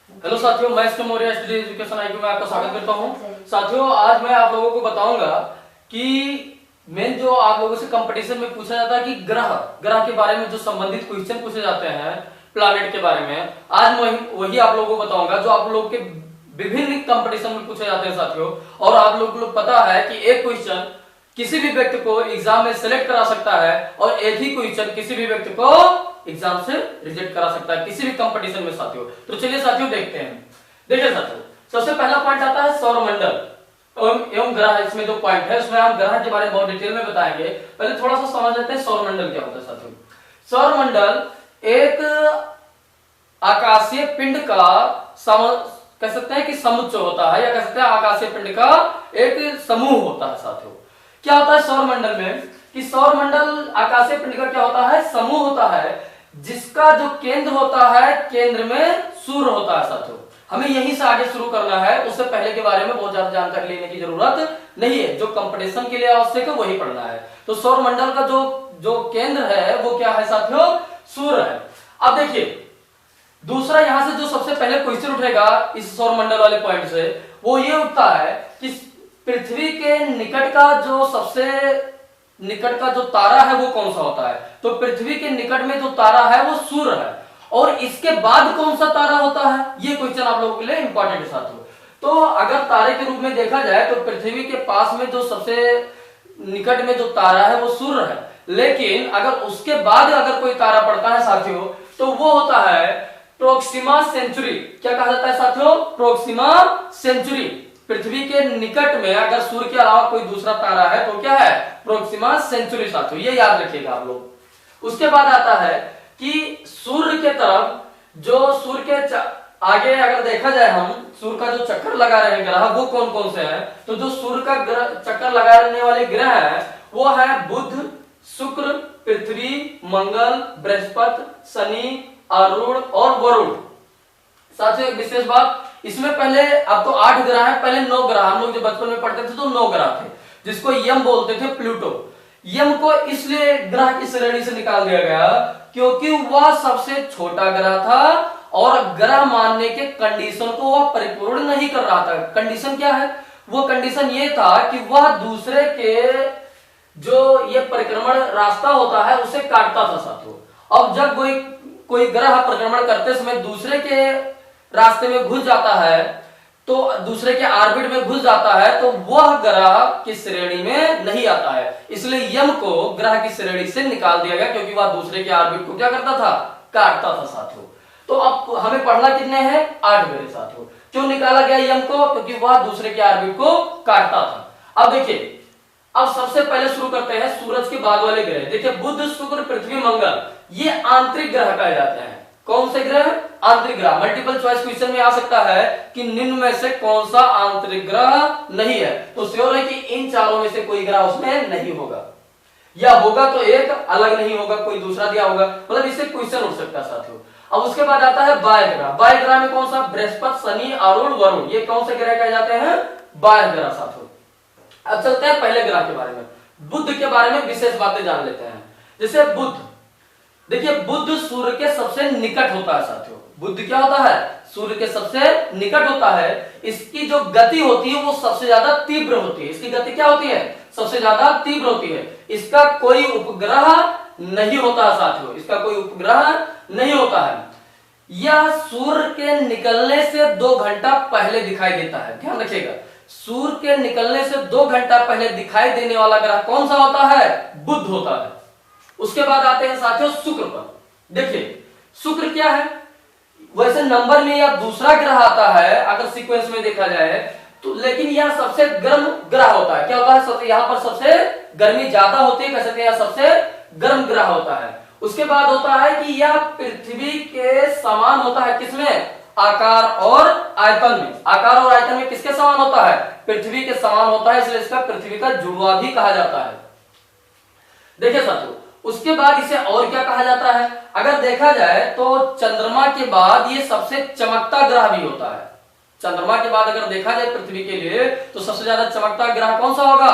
Hello साथियों, मैं S के मौर्य स्टडी एजुकेशन आईक्यू में आपका स्वागत करता हूं। साथियों, आज मैं आप लोगों को बताऊंगा कि मेन जो आप लोगों से कंपटीशन में पूछा जाता है कि ग्रह ग्रह के बारे में जो संबंधित क्वेश्चन पूछे जाते हैं प्लैनेट के बारे में, आज मैं वही आप लोगों को बताऊंगा जो आप लोगों के विभिन्न कंपटीशन में पूछे जाते हैं साथियों। और आप लोगों को पता है कि एक क्वेश्चन किसी भी व्यक्ति को एग्जाम में सिलेक्ट करा सकता है और एक ही क्वेश्चन किसी भी व्यक्ति को एग्जाम से रिजेक्ट करा सकता है किसी भी कंपटीशन में साथियों। तो चलिए साथियों देखते हैं। देखिए साथियों, सबसे पहला पॉइंट आता है सौरमंडल एवं ग्रह। इसमें जो पॉइंट है उसमें हम ग्रह के बारे में बहुत डिटेल में बताएंगे। पहले थोड़ा सा समझ लेते हैं सौरमंडल क्या होता है साथियों। सौरमंडल एक आकाशीय पिंड का कह सकते हैं कि समुच्चय होता है, या कह सकते हैं आकाशीय पिंड का एक समूह होता है साथियों। क्या होता है सौरमंडल में कि सौरमंडल आकाशीय पिंड का क्या होता है, समूह होता है जिसका जो केंद्र होता है, केंद्र में सूर्य होता है साथियों। हमें यहीं से आगे शुरू करना है, उससे पहले के बारे में बहुत ज्यादा जानकारी लेने की जरूरत नहीं है। जो कंपटीशन के लिए आवश्यक है वही पढ़ना है। तो सौरमंडल का जो केंद्र है वो क्या है साथियों, सूर्य है। अब देखिए दूसरा यहां से जो सबसे पहले क्वेश्चन उठेगा इस सौरमंडल वाले पॉइंट से, वो ये उठता है कि पृथ्वी के निकट का जो सबसे निकट का जो तारा है वो कौन सा होता है। तो पृथ्वी के निकट में जो तारा है वो सूर्य है, और इसके बाद कौन सा तारा होता है, ये क्वेश्चन आप लोगों के लिए इंपॉर्टेंट है साथियों। तो अगर तारे के रूप में देखा जाए तो पृथ्वी के पास में जो सबसे निकट में जो तारा है वो सूर्य है, लेकिन अगर उसके बाद अगर कोई तारा पड़ता है साथियों तो वो होता है प्रोक्सिमा सेंचुरी। क्या कहा जाता है साथियों, प्रोक्सिमा सेंचुरी। पृथ्वी के निकट में अगर सूर्य के अलावा कोई दूसरा तारा है तो क्या है, प्रोक्सिमा सेंचुरी साथियों, ये याद रखिएगा आप लोग। उसके बाद आता है कि सूर्य के तरफ जो सूर्य के आगे अगर देखा जाए, हम सूर्य का जो चक्कर लगा रहे हैं ग्रह वो कौन कौन से हैं, तो जो सूर्य का चक्कर लगाने वाले ग्रह है वो है बुध, शुक्र, पृथ्वी, मंगल, बृहस्पति, शनि, अरुण और वरुण। साथियों एक विशेष बात, इसमें पहले अब तो 8 ग्रह है, पहले 9 ग्रह। हम लोग जब बचपन में पढ़ते थे तो 9 ग्रह थे, जिसको यम बोलते थे, प्लूटो। यम को इसलिए ग्रह की श्रेणी से निकाल दिया गया क्योंकि वह सबसे छोटा ग्रह था और ग्रह मानने के कंडीशन को वह परिपूर्ण नहीं कर रहा था। कंडीशन क्या है, वो कंडीशन ये था कि वह दूसरे के जो ये परिक्रमण रास्ता होता है उसे काटता था साथियों। अब जब कोई ग्रह परिक्रमण करते समय दूसरे के रास्ते में घुस जाता है, तो दूसरे के ऑर्बिट में घुस जाता है, तो वह ग्रह की श्रेणी में नहीं आता है। इसलिए यम को ग्रह की श्रेणी से निकाल दिया गया क्योंकि वह दूसरे के ऑर्बिट को क्या करता था, काटता था साथियों। तो अब हमें पढ़ना कितने हैं, 8 ग्रह साथियों। क्यों निकाला गया यम को, क्योंकि वह दूसरे के ऑर्बिट को काटता था। अब देखिए, अब सबसे पहले शुरू करते हैं सूरज के बाद वाले ग्रह। देखिए बुध, शुक्र, पृथ्वी, मंगल, ये आंतरिक ग्रह कहे जाते हैं। कौन से ग्रह, आंतरिक ग्रह। मल्टीपल चॉइस क्वेश्चन में आ सकता है कि निम्न में से कौन सा आंतरिक ग्रह नहीं है, तो श्योर है कि इन चारों में से कोई ग्रह उसमें नहीं होगा, या होगा तो एक अलग नहीं होगा, कोई दूसरा दिया होगा, मतलब इससे क्वेश्चन उठ सकता है साथियों। अब उसके बाद आता है बाह्य ग्रह। बाह्य ग्रह में कौन सा, बृहस्पति, शनि, अरुण, वरुण, ये कौन से ग्रह कहे जाते हैं, बाह्य ग्रह साथियों। अब चलते हैं पहले ग्रह के बारे में। बुध के बारे में विशेष बातें जान लेते हैं। जैसे बुध, देखिए बुध सूर्य के सबसे निकट होता है साथियों। बुध क्या होता है, सूर्य के सबसे निकट होता है। इसकी जो गति होती है वो सबसे ज्यादा तीव्र होती है। इसकी गति क्या होती है, सबसे ज्यादा तीव्र होती है। इसका कोई उपग्रह नहीं होता साथियों, इसका कोई उपग्रह नहीं होता है। यह सूर्य के निकलने से 2 घंटा पहले दिखाई देता है, ध्यान रखिएगा। सूर्य के निकलने से 2 घंटा पहले दिखाई देने वाला ग्रह कौन सा होता है, बुध होता है। उसके बाद आते हैं साथियों शुक्र पर। देखिए शुक्र क्या है, वैसे नंबर में यह दूसरा ग्रह आता है अगर सीक्वेंस में देखा जाए तो, लेकिन यह सबसे गर्म ग्रह होता है। क्या होता है, यहाँ पर सबसे गर्मी ज्यादा होती है, कह सकते हैं सबसे गर्म ग्रह होता है। उसके बाद होता है कि यह पृथ्वी के समान होता है, किसमें, आकार और आयतन में। आकार और आयतन में किसके समान होता है, पृथ्वी के समान होता है, इसलिए इसका पृथ्वी का जुड़वा भी कहा जाता है। देखिए साथियों, उसके बाद इसे और क्या कहा जाता है, अगर देखा जाए तो चंद्रमा के बाद ये सबसे चमकता ग्रह भी होता है। चंद्रमा के बाद अगर देखा जाए पृथ्वी के लिए तो सबसे ज्यादा चमकता ग्रह कौन सा होगा,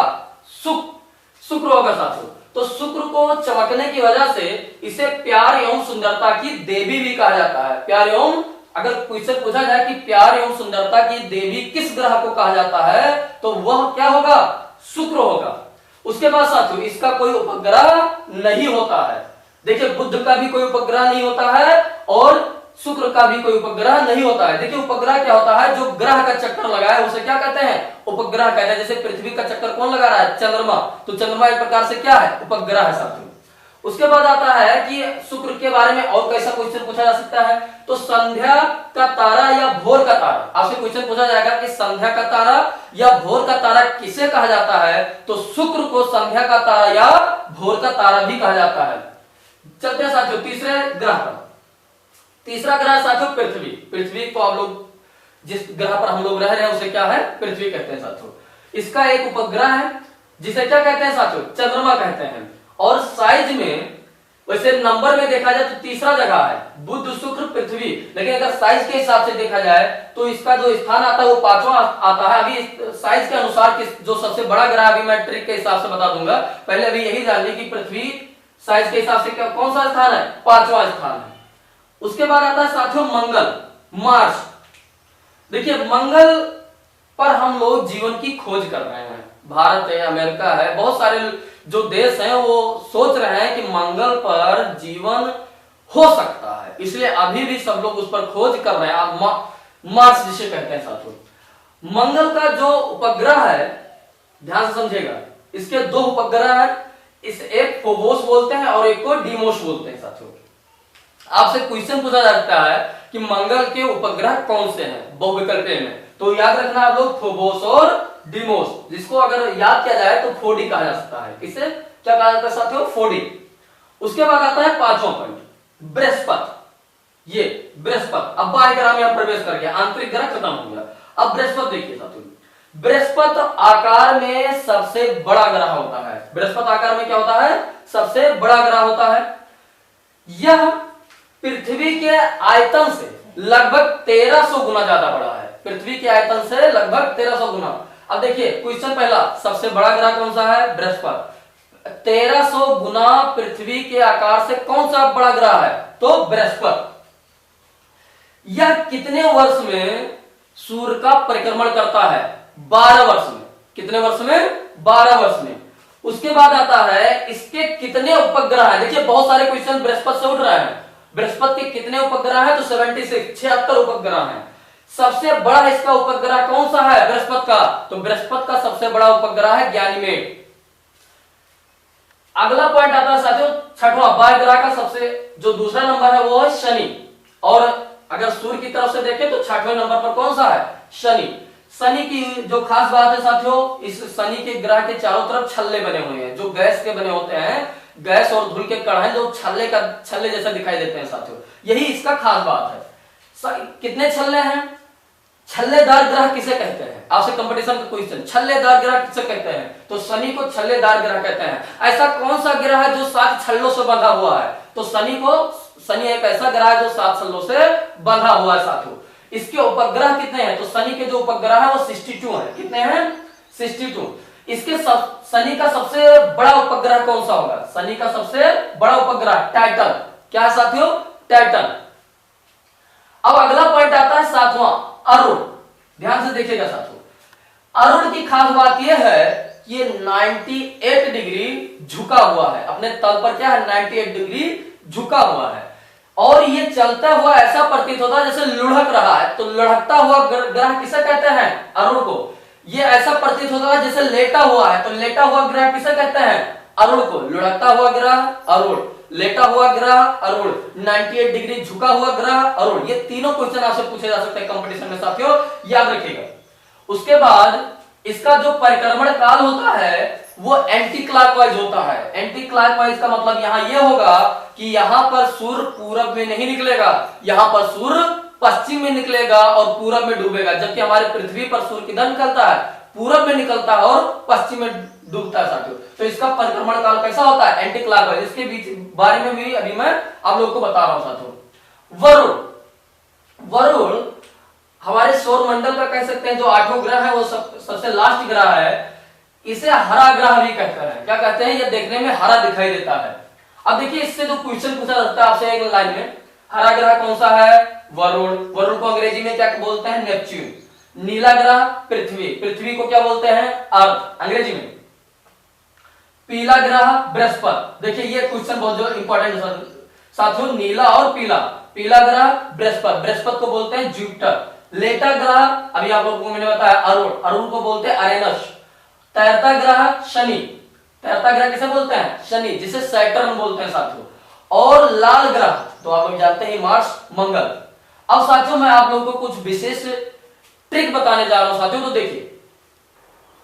शुक्र होगा साथियों। तो शुक्र को चमकने की वजह से इसे प्यार एवं सुंदरता की देवी भी कहा जाता है। प्यार एवं अगर क्वेश्चन पूछा जाए कि प्यार एवं सुंदरता की देवी किस ग्रह को कहा जाता है, तो वह क्या होगा? शुक्र होगा। उसके बाद साथियों, इसका कोई उपग्रह नहीं होता है। देखिए, बुध का भी कोई उपग्रह नहीं होता है और शुक्र का भी कोई उपग्रह नहीं होता है। देखिए, उपग्रह क्या होता है? जो ग्रह का चक्कर लगाया उसे क्या कहते हैं? उपग्रह कहते हैं। जैसे पृथ्वी का चक्कर कौन लगा रहा है? चंद्रमा। तो चंद्रमा एक प्रकार से क्या है? उपग्रह है साथियों। उसके बाद आता है कि शुक्र के बारे में और कैसा क्वेश्चन पूछा जा सकता है? तो संध्या का तारा या भोर का तारा, आपसे क्वेश्चन पूछा जाएगा कि संध्या का तारा या भोर का तारा किसे कहा जाता है? तो शुक्र को संध्या का तारा या भोर का तारा भी कहा जाता है। चलते हैं साथियों तीसरे ग्रह पर। तीसरा ग्रह साथियों पृथ्वी। पृथ्वी को आप लोग जिस ग्रह पर हम लोग रह रहे हैं उसे क्या है? पृथ्वी कहते हैं साथियों। इसका एक उपग्रह है जिसे क्या कहते हैं साथियों? चंद्रमा कहते हैं। और साइज में, वैसे नंबर में देखा जाए तो तीसरा जगह है, बुध शुक्र पृथ्वी। लेकिन अगर साइज के हिसाब से देखा जाए तो इसका जो स्थान आता है वो 5वां आता है। अभी साइज के अनुसार जो सबसे बड़ा ग्रह, अभी मैं ट्रिक के हिसाब से बता दूंगा। पहले अभी यही जान ली कि पृथ्वी साइज के हिसाब से कौन सा स्थान है? 5वां स्थान है। उसके बाद आता है साथियों मंगल, मार्स। देखिए, मंगल पर हम लोग जीवन की खोज कर रहे हैं। भारत है, अमेरिका है, बहुत सारे जो देश हैं वो सोच रहे हैं कि मंगल पर जीवन हो सकता है, इसलिए अभी भी सब लोग उस पर खोज कर रहे हैं। मार्स जिसे कहते हैं साथियों। मंगल का जो उपग्रह है, ध्यान से समझिएगा, इसके 2 उपग्रह है। इस एक फोबोस बोलते हैं और एक को डीमोस बोलते हैं साथियों। आपसे क्वेश्चन पूछा जाता है कि मंगल के उपग्रह कौन से हैं बहुविकल्पीय में, तो याद रखना आप लोग फोबोस और डीमोस, जिसको अगर याद किया जाए तो फोडी कहा जा सकता है। किसे क्या कहा जाता है साथियों? फोडी। उसके बाद आता है 5वां पॉइंट, बृहस्पति। ये बृहस्पति अब बाह्य ग्रह में प्रवेश कर गया, आंतरिक ग्रह खत्म हो गया। अब बृहस्पति देखिए साथियों, बृहस्पति आकार में सबसे बड़ा ग्रह होता है। बृहस्पति आकार में क्या होता है? सबसे बड़ा ग्रह होता है। यह पृथ्वी के आयतन से लगभग 1300 गुना ज्यादा बड़ा है। पृथ्वी के आयतन से लगभग 1300 गुना। अब देखिए क्वेश्चन पहला, सबसे बड़ा ग्रह कौन सा है? बृहस्पति। 1300 गुना पृथ्वी के आकार से कौन सा बड़ा ग्रह है? तो बृहस्पति। यह कितने वर्ष में सूर्य का परिक्रमण करता है? 12 वर्ष में। कितने वर्ष में? 12 वर्ष में। उसके बाद आता है इसके कितने उपग्रह हैं। देखिए बहुत सारे क्वेश्चन बृहस्पति से उठ रहे हैं। बृहस्पति के कितने उपग्रह हैं? तो 76 उपग्रह हैं। सबसे बड़ा इसका उपग्रह कौन सा है बृहस्पति का? तो बृहस्पति का सबसे बड़ा उपग्रह है गैनीमेड। अगला पॉइंट आता है साथियों 6वां, बाह्य ग्रह का सबसे जो दूसरा नंबर है वो है शनि। और अगर सूर्य की तरफ से देखें तो 6वें नंबर पर कौन सा है? शनि। शनि की जो खास बात है साथियों, इस शनि के ग्रह के चारों तरफ छल्ले बने हुए हैं, जो गैस के बने होते हैं, गैस और धूल के कण हैं जो छल्ले जैसा दिखाई देते हैं साथियों। यही इसका खास बात है। कितने छल्ले हैं? छल्लेदार ग्रह किसे कहते हैं? आपसे कंपटीशन का क्वेश्चन, छल्लेदार ग्रह किसे कहते हैं? तो शनि को छल्लेदार ग्रह कहते हैं। ऐसा कौन सा ग्रह है जो 7 छल्लों से बंधा हुआ है? तो शनि एक ऐसा ग्रह है जो 7 छल्लों से बंधा हुआ है साथियों। इसके उपग्रह कितने हैं? तो शनि के जो उपग्रह है वो 62 है। कितने हैं? 62। इसके शनि का सबसे बड़ा उपग्रह कौन सा होगा? शनि का सबसे बड़ा उपग्रह टाइटन। क्या है साथियों? टाइटन। अब अगला पॉइंट आता है 7वां, अरुण। ध्यान से देखिएगा साथियों, अरुण की खास बात यह है कि ये 98 डिग्री झुका हुआ है। अपने तल पर क्या है? 98 डिग्री झुका हुआ है। और ये चलता हुआ ऐसा प्रतीत होता है जैसे लुढ़क रहा है। तो लुढ़कता हुआ ग्रह किसे कहते हैं? अरुण को। ये ऐसा प्रतीत होता है जैसे लेटा हुआ है। तो लेटा हुआ ग्रह किसे कहते हैं? अरुण को। लुढ़कता हुआ ग्रह अरुण, लेटा हुआ ग्रह अरुण, 98 डिग्री झुका हुआ ग्रह अरुण। ये तीनों क्वेश्चन आपसे पूछे जा सकते हैं कंपटीशन में साथियों, याद रखिएगा। उसके बाद इसका जो परिक्रमण काल होता है वो एंटी क्लॉकवाइज होता है। एंटी क्लॉकवाइज का मतलब यहां यह होगा कि यहां पर सूर्य पूरब में नहीं निकलेगा, यहां पर सूर्य पश्चिम में निकलेगा और पूरब में डूबेगा। जबकि हमारे पृथ्वी पर सूर्य किधर निकलता है? पूरब में निकलता है और पश्चिम में डूबता है साथियों। तो इसका परिक्रमण काल कैसा होता है? Anti clockwise. इसके बीच बारे में भी अभी मैं आप लोगों को बता रहा हूं साथियों। वरुण। वरुण हमारे सौर मंडल का कह सकते हैं जो 8वां ग्रह है, वो सबसे लास्ट ग्रह है। इसे हरा ग्रह भी कहते हैं। क्या कहते हैं? ये देखने में हरा दिखाई देता है। अब देखिए इससे जो क्वेश्चन पूछा जाता है आपसे एक लाइन में, हरा ग्रह कौन सा है? वरुण। वरुण को अंग्रेजी में क्या बोलते हैं? नेपच्यून। नीला ग्रह पृथ्वी। पृथ्वी को क्या बोलते हैं? अर्थ अंग्रेजी में। पीला ग्रह बृहस्पति। देखिए ये क्वेश्चन बहुत जो इंपॉर्टेंट है साथियों, नीला और पीला। पीला ग्रह बृहस्पति, बृहस्पति को बोलते हैं जुपिटर। लेटा ग्रह अभी आप लोगों को मैंने बताया अरुण, अरुण को बोलते हैं अरेनस। तैरता ग्रह शनि, तैरता ग्रह किसे बोलते हैं? शनि, जिसे सैटर्न बोलते हैं साथियों। और लाल ग्रह तो आप लोग जानते हैं मार्स, मंगल। अब साथियों मैं आप लोगों को कुछ विशेष ट्रिक बताने जा रहा हूं साथियों, तो देखिए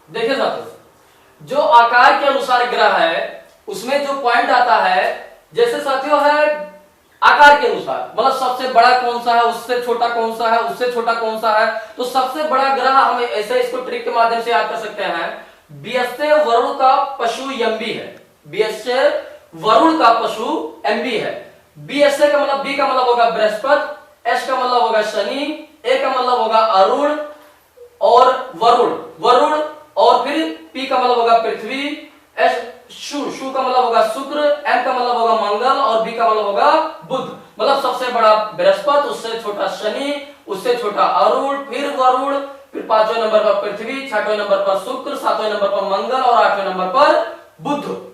देखिए साथियों, जो आकार के अनुसार ग्रह है उसमें जो पॉइंट आता है, जैसे साथियों है आकार के अनुसार, मतलब सबसे बड़ा कौन सा है, उससे छोटा कौन सा है, उससे छोटा कौन सा है, तो सबसे बड़ा ग्रह हम ऐसे इसको ट्रिक के माध्यम से याद कर सकते हैं। बीएसए वरुण का पशु एमबी है। बीएसए वरुण का पशु एमबी है। बीएसए का मतलब, बी का मतलब होगा बृहस्पति, एस का मतलब होगा शनि, ए का मतलब होगा अरुण और वरुण, वरुण और फिर पी का मतलब होगा पृथ्वी, एस शु का मतलब होगा शुक्र, एम का मतलब होगा मंगल और बी का मतलब होगा बुध। मतलब सबसे बड़ा बृहस्पति, उससे छोटा शनि, उससे छोटा अरुण, फिर वरुण, फिर 5वें नंबर पर पृथ्वी, 6वें नंबर पर शुक्र, 7वें नंबर पर मंगल और 8वें नंबर पर बुध।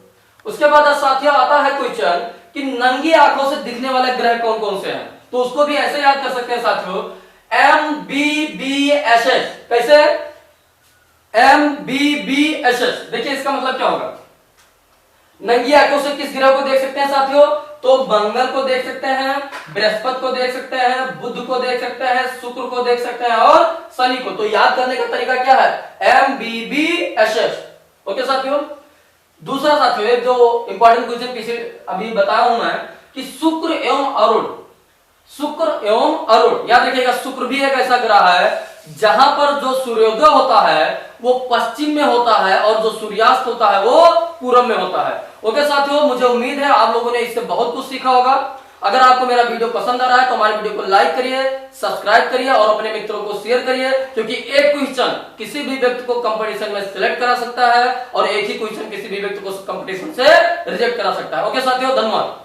उसके बाद साथियों आता है क्वेश्चन कि नंगी आंखों से दिखने वाले ग्रह कौन कौन से हैं, तो उसको भी ऐसे याद कर सकते हैं साथियों, M B B S S. कैसे? M B B S S. देखिए इसका मतलब क्या होगा? नंगी आंखों से किस ग्रह को देख सकते हैं साथियों? तो मंगल को देख सकते हैं, बृहस्पति को देख सकते हैं, बुध को देख सकते हैं, शुक्र को देख सकते हैं और शनि को। तो याद करने का तरीका क्या है? M B B S S. Okay साथियों। दूसरा साथियों एक जो इंपॉर्टेंट क्वेश्चन पीछे अभी बताया हूं मैं कि शुक्र एवं अरुण, शुक्र एवं अरुण याद रखिएगा। शुक्र भी एक ऐसा ग्रह है जहां पर जो सूर्योदय होता है वो पश्चिम में होता है और जो सूर्यास्त होता है वो पूर्व में होता है। ओके साथियों, मुझे उम्मीद है आप लोगों ने इससे बहुत कुछ सीखा होगा। अगर आपको मेरा वीडियो पसंद आ रहा है तो हमारे वीडियो को लाइक करिए, सब्सक्राइब करिए और अपने मित्रों को शेयर करिए, क्योंकि एक क्वेश्चन किसी भी व्यक्ति को कंपटीशन में सिलेक्ट करा सकता है और एक ही क्वेश्चन किसी भी व्यक्ति को कंपटीशन से रिजेक्ट करा सकता है। ओके साथियों, धन्यवाद।